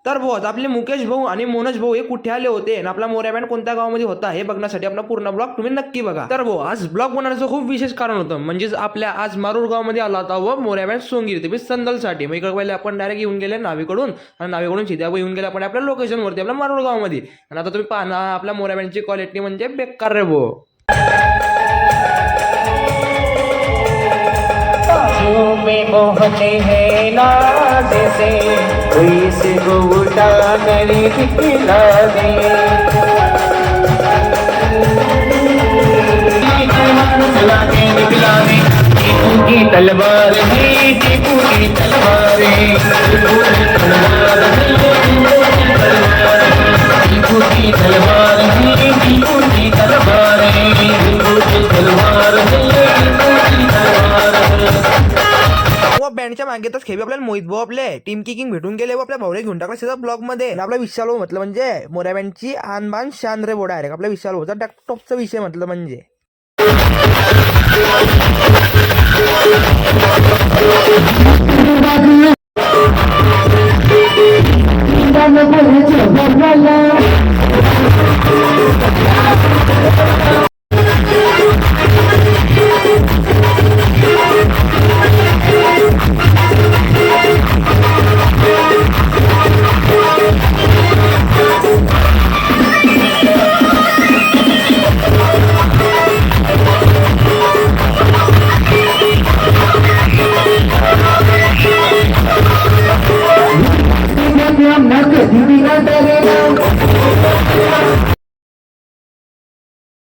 तर भाऊ आपले मुकेश भाऊ आणि मोनज भाऊ हे कुठे आले होते आणि आपला मोऱ्या बँड कोणत्या गावामध्ये होता हे बघण्यासाठी आपला पूर्ण ब्लॉग तुम्ही नक्की बघा. तर भाऊ आज ब्लॉग बनवण्याचं खूप विशेष कारण होतं, म्हणजेच आपल्या आज मारूर गावामध्ये आला होता व मोऱ्या बँड सोंगीर ते संदलसाठी. मग इकडे पहिले आपण डायरेक्ट येऊन गेले नावीकडून आणि नावीकडून सीधा येऊन गेले आपण आपल्या लोकेशनवरती आपल्या मारूर गावामध्ये. आणि आता तुम्ही पाहना आपल्या मोऱ्या बँडची क्वालिटी म्हणजे बेकार रे भाऊ. में मोहते हैं नाज से कोई से गोटा करे दिखला दे चला के निकला दे टीपू की तलवार है टीपू की तलवार है टीपू की तलवार है टीपू की तलवार है टीपू की तलवार है टीपू की तलवार है टीपू की तलवार है. बँडच्या मागेतच खेबी आपल्याला मोहित भाऊ आपले टीम किकिंग भेटून गेले व आपल्या भाऊला घेऊन टाकला सीधा ब्लॉग मध्ये. आपला विशाल भाऊ म्हटलं म्हणजे मोऱ्या बँडची आणबान शान रे बोर्ड आहे आपल्या विशाल भाऊचा टॉपचा विषय म्हटलं म्हणजे.